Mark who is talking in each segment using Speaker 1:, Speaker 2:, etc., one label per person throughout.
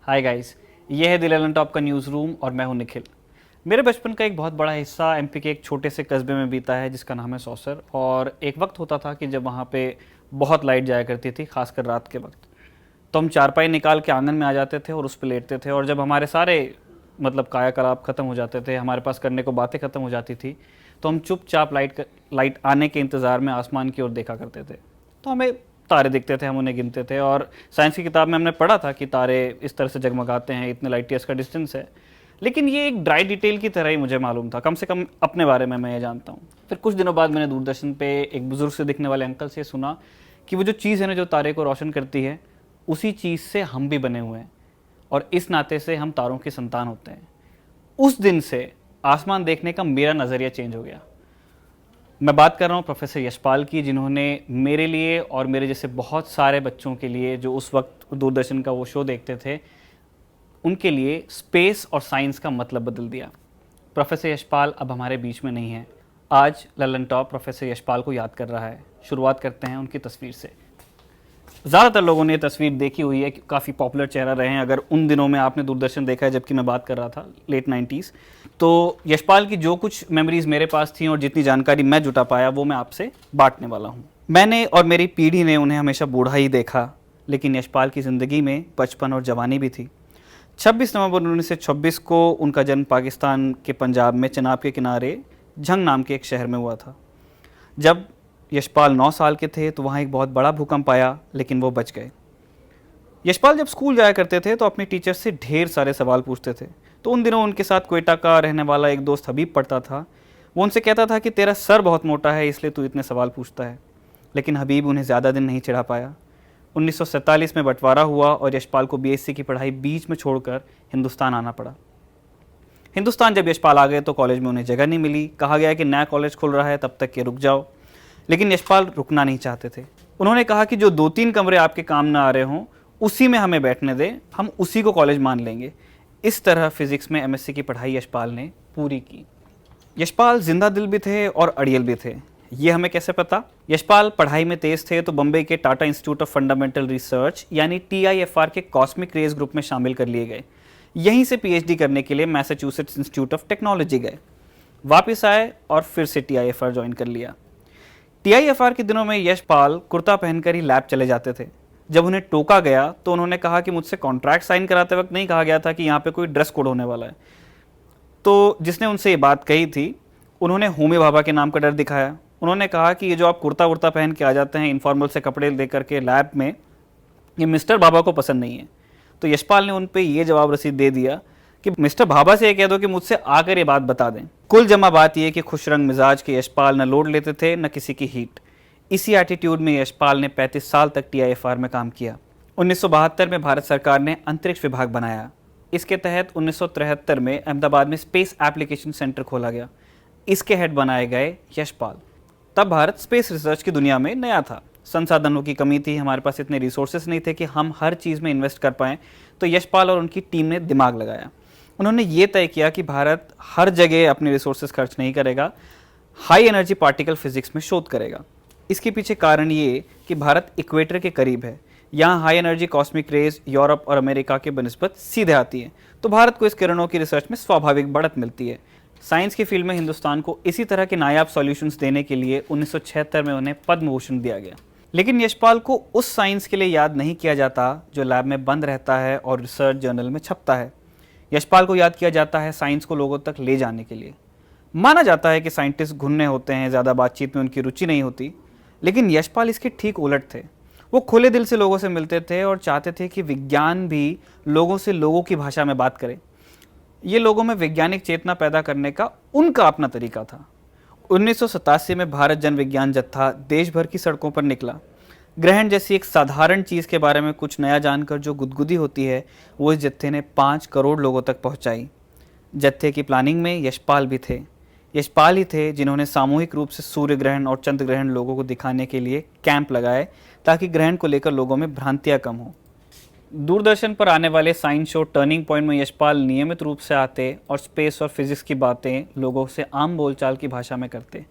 Speaker 1: Hi guys, ये है दिल एलन टॉप का न्यूज़ रूम और मैं हूं निखिल। मेरे बचपन का एक बहुत बड़ा हिस्सा एमपी के एक छोटे से कस्बे में बीता है जिसका नाम है सौसर। और एक वक्त होता था कि जब वहाँ पे बहुत लाइट जाया करती थी, खासकर रात के वक्त। तो हम चारपाई निकाल के आंगन में आ जाते थे और उस पर लेटते थे, और जब हमारे सारे कायाकलाप ख़त्म हो जाते थे, हमारे पास करने को बातें ख़त्म हो जाती थी, तो हम चुपचाप लाइट आने के इंतज़ार में आसमान की ओर देखा करते थे। तो हमें तारे दिखते थे, हम उन्हें गिनते थे, और साइंस की किताब में हमने पढ़ा था कि तारे इस तरह से जगमगाते हैं, इतने लाइट ईयर्स का डिस्टेंस है। लेकिन ये एक ड्राई डिटेल की तरह ही मुझे मालूम था, कम से कम अपने बारे में मैं ये जानता हूँ। फिर कुछ दिनों बाद मैंने दूरदर्शन पे एक बुजुर्ग से दिखने वाले अंकल से सुना कि वो जो चीज़ है ना जो तारे को रोशन करती है, उसी चीज़ से हम भी बने हुए हैं, और इस नाते से हम तारों की संतान होते हैं। उस दिन से आसमान देखने का मेरा नज़रिया चेंज हो गया। मैं बात कर रहा हूँ प्रोफेसर यशपाल की, जिन्होंने मेरे लिए और मेरे जैसे बहुत सारे बच्चों के लिए जो उस वक्त दूरदर्शन का वो शो देखते थे, उनके लिए स्पेस और साइंस का मतलब बदल दिया। प्रोफेसर यशपाल अब हमारे बीच में नहीं है। आज ललन टॉप प्रोफेसर यशपाल को याद कर रहा है। शुरुआत करते हैं उनकी तस्वीर से। ज़्यादातर लोगों ने ये तस्वीर देखी हुई है, काफ़ी पॉपुलर चेहरा रहे हैं अगर उन दिनों में आपने दूरदर्शन देखा है, जबकि मैं बात कर रहा था लेट 90s। तो यशपाल की जो कुछ मेमोरीज़ मेरे पास थी और जितनी जानकारी मैं जुटा पाया, वो मैं आपसे बांटने वाला हूँ। मैंने और मेरी पीढ़ी ने उन्हें हमेशा बूढ़ा ही देखा, लेकिन यशपाल की ज़िंदगी में बचपन और जवानी भी थी। 26 नवंबर 1926 को उनका जन्म पाकिस्तान के पंजाब में चनाब के किनारे झंग नाम के एक शहर में हुआ था। जब यशपाल 9 साल के थे तो वहाँ एक बहुत बड़ा भूकंप आया, लेकिन वो बच गए। यशपाल जब स्कूल जाया करते थे तो अपने टीचर से ढेर सारे सवाल पूछते थे। तो उन दिनों उनके साथ क्वेटा का रहने वाला एक दोस्त हबीब पढ़ता था। वो उनसे कहता था कि तेरा सर बहुत मोटा है, इसलिए तू इतने सवाल पूछता है। लेकिन हबीब उन्हें ज़्यादा दिन नहीं चिढ़ा पाया। 1947 में बंटवारा हुआ और यशपाल को बीएससी की पढ़ाई बीच में छोड़कर हिंदुस्तान आना पड़ा। हिंदुस्तान जब यशपाल आ गए तो कॉलेज में उन्हें जगह नहीं मिली। कहा गया कि नया कॉलेज खुल रहा है, तब तक के रुक जाओ। लेकिन यशपाल रुकना नहीं चाहते थे। उन्होंने कहा कि जो 2-3 कमरे आपके काम ना आ रहे हों, उसी में हमें बैठने दें, हम उसी को कॉलेज मान लेंगे। इस तरह फिजिक्स में एमएससी की पढ़ाई यशपाल ने पूरी की। यशपाल जिंदा दिल भी थे और अड़ियल भी थे। ये हमें कैसे पता? यशपाल पढ़ाई में तेज थे तो बम्बई के Tata institute of fundamental research यानी टीआईएफआर के कॉस्मिक रेज ग्रुप में शामिल कर लिए गए। यहीं से पीएचडी करने के लिए मैसाचुसेट्स इंस्टीट्यूट ऑफ टेक्नोलॉजी गए। वापस आए और फिर से टीआईएफआर ज्वाइन कर लिया। टीआईएफआर के दिनों में यशपाल कुर्ता पहनकर ही लैब चले जाते थे। जब उन्हें टोका गया तो उन्होंने कहा कि मुझसे कॉन्ट्रैक्ट साइन कराते वक्त नहीं कहा गया था कि यहाँ पे कोई ड्रेस कोड होने वाला है। तो जिसने उनसे ये बात कही थी, उन्होंने होमी भाभा के नाम का डर दिखाया। उन्होंने कहा कि ये जो आप कुर्ता वुर्ता पहन के आ जाते हैं इनफॉर्मल से कपड़े लेकर के लैब में, ये मिस्टर भाभा को पसंद नहीं है। तो यशपाल ने उन पर यह जवाब रसीद दे दिया कि मिस्टर भाभा से ये कह दो कि मुझसे आकर ये बात बता दें। कुल जमा बात यह कि खुश रंग मिजाज के यशपाल न लोड लेते थे न किसी की हीट। इसी एटीट्यूड में यशपाल ने 35 साल तक टीआईएफआर में काम किया। 1972 में भारत सरकार ने अंतरिक्ष विभाग बनाया। इसके तहत 1973 में अहमदाबाद में स्पेस एप्लीकेशन सेंटर खोला गया। इसके हेड बनाए गए यशपाल। तब भारत स्पेस रिसर्च की दुनिया में नया था। संसाधनों की कमी थी, हमारे पास इतने रिसोर्सेज नहीं थे कि हम हर चीज़ में इन्वेस्ट कर पाएँ। तो यशपाल और उनकी टीम ने दिमाग लगाया। उन्होंने ये तय किया कि भारत हर जगह अपने रिसोर्सेज खर्च नहीं करेगा, हाई एनर्जी पार्टिकल फिजिक्स में शोध करेगा। इसके पीछे कारण ये कि भारत इक्वेटर के करीब है। यहाँ high energy cosmic rays Europe और अमेरिका के बनिस्बत सीधे आती है, तो भारत को इस किरणों की रिसर्च में स्वाभाविक बढ़त मिलती है। साइंस की फील्ड में हिंदुस्तान को इसी तरह के नायाब सॉल्यूशंस देने के लिए 1976 में उन्हें पद्म भूषण दिया गया। लेकिन यशपाल को उस साइंस के लिए याद नहीं किया जाता जो लैब में बंद रहता है और रिसर्च जर्नल में छपता है। यशपाल को याद किया जाता है साइंस को लोगों तक ले जाने के लिए। माना जाता है कि साइंटिस्ट घुन्ने होते हैं, ज़्यादा बातचीत में उनकी रुचि नहीं होती, लेकिन यशपाल इसके ठीक उलट थे। वो खुले दिल से लोगों से मिलते थे और चाहते थे कि विज्ञान भी लोगों से लोगों की भाषा में बात करे। ये लोगों में वैज्ञानिक चेतना पैदा करने का उनका अपना तरीका था। 1987 में भारत जन विज्ञान जत्था देश भर की सड़कों पर निकला। ग्रहण जैसी एक साधारण चीज़ के बारे में कुछ नया जानकर जो गुदगुदी होती है, वो इस जत्थे ने 5 करोड़ लोगों तक पहुंचाई। जत्थे की प्लानिंग में यशपाल भी थे। यशपाल ही थे जिन्होंने सामूहिक रूप से सूर्य ग्रहण और चंद्र ग्रहण लोगों को दिखाने के लिए कैंप लगाए, ताकि ग्रहण को लेकर लोगों में भ्रांतियाँ कम हो। दूरदर्शन पर आने वाले साइंस शो टर्निंग पॉइंट में यशपाल नियमित रूप से आते और स्पेस और फिजिक्स की बातें लोगों से आम बोलचाल की भाषा में करते।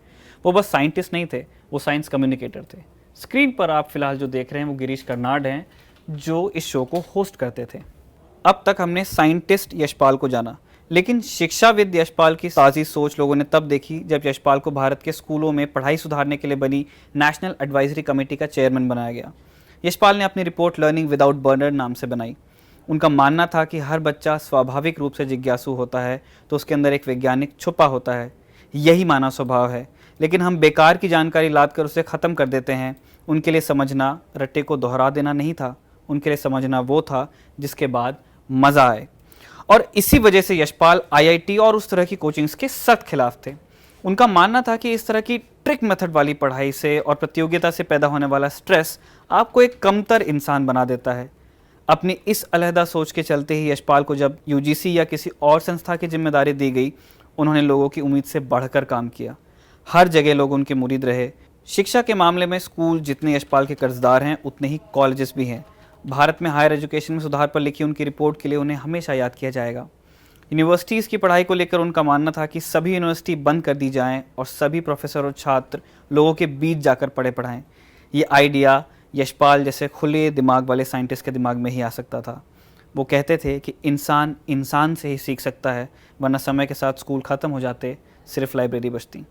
Speaker 1: वो बस साइंटिस्ट नहीं थे, वो साइंस कम्युनिकेटर थे। स्क्रीन पर आप फिलहाल जो देख रहे हैं वो गिरीश कर्नाड हैं, जो इस शो को होस्ट करते थे। अब तक हमने साइंटिस्ट यशपाल को जाना, लेकिन शिक्षाविद यशपाल की ताज़ी सोच लोगों ने तब देखी जब यशपाल को भारत के स्कूलों में पढ़ाई सुधारने के लिए बनी नेशनल एडवाइजरी कमेटी का चेयरमैन बनाया गया। यशपाल ने अपनी रिपोर्ट लर्निंग विदाउट बर्डन नाम से बनाई। उनका मानना था कि हर बच्चा स्वाभाविक रूप से जिज्ञासु होता है, तो उसके अंदर एक वैज्ञानिक छुपा होता है। यही मानव स्वभाव है, लेकिन हम बेकार की जानकारी लाद कर उसे ख़त्म कर देते हैं। उनके लिए समझना रट्टे को दोहरा देना नहीं था, उनके लिए समझना वो था जिसके बाद मज़ा आए। और इसी वजह से यशपाल आईआईटी और उस तरह की कोचिंग्स के सख्त खिलाफ थे। उनका मानना था कि इस तरह की ट्रिक मेथड वाली पढ़ाई से और प्रतियोगिता से पैदा होने वाला स्ट्रेस आपको एक कमतर इंसान बना देता है। अपनी इस अलहदा सोच के चलते ही यशपाल को जब यूजीसी या किसी और संस्था की जिम्मेदारी दी गई, उन्होंने लोगों की उम्मीद से बढ़कर काम किया। हर जगह लोग उनके मुरीद रहे। शिक्षा के मामले में स्कूल जितने यशपाल के कर्जदार हैं, उतने ही कॉलेजेस भी हैं। भारत में हायर एजुकेशन में सुधार पर लिखी उनकी रिपोर्ट के लिए उन्हें हमेशा याद किया जाएगा। यूनिवर्सिटीज़ की पढ़ाई को लेकर उनका मानना था कि सभी यूनिवर्सिटी बंद कर दी जाएं और सभी प्रोफेसर और छात्र लोगों के बीच जाकर पढ़ाएं। ये आइडिया यशपाल जैसे खुले दिमाग वाले साइंटिस्ट के दिमाग में ही आ सकता था। वो कहते थे कि इंसान इंसान से ही सीख सकता है, वरना समय के साथ स्कूल ख़त्म हो जाते, सिर्फ लाइब्रेरी बचती।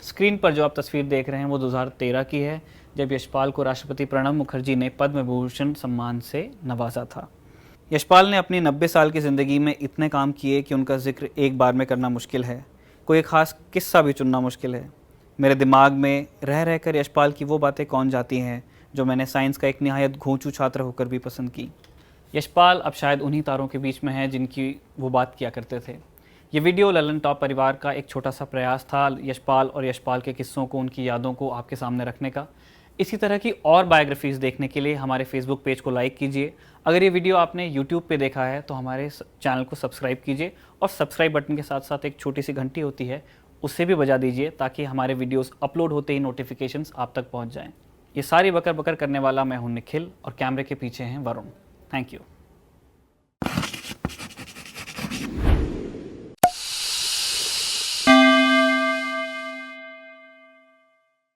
Speaker 1: स्क्रीन पर जो आप तस्वीर देख रहे हैं वो 2013 की है, जब यशपाल को राष्ट्रपति प्रणब मुखर्जी ने पद्म विभूषण सम्मान से नवाजा था। यशपाल ने अपनी 90 साल की ज़िंदगी में इतने काम किए कि उनका जिक्र एक बार में करना मुश्किल है, कोई ख़ास किस्सा भी चुनना मुश्किल है। मेरे दिमाग में रह रहकर यशपाल की वो बातें कौन जाती हैं जो मैंने साइंस का एक निहायत घोंचू छात्र होकर भी पसंद की। यशपाल अब शायद उन्हीं तारों के बीच में है जिनकी वो बात किया करते थे। ये वीडियो ललन टॉप परिवार का एक छोटा सा प्रयास था यशपाल और यशपाल के किस्सों को, उनकी यादों को आपके सामने रखने का। इसी तरह की और बायोग्राफीज़ देखने के लिए हमारे फेसबुक पेज को लाइक कीजिए। अगर ये वीडियो आपने यूट्यूब पे देखा है तो हमारे चैनल को सब्सक्राइब कीजिए, और सब्सक्राइब बटन के साथ साथ एक छोटी सी घंटी होती है, उससे भी बजा दीजिए ताकि हमारे वीडियोस अपलोड होते ही नोटिफिकेशंस आप तक पहुंच जाएं। ये सारी बकर बकर करने वाला मैं हूं निखिल, और कैमरे के पीछे हैं वरुण। Thank you.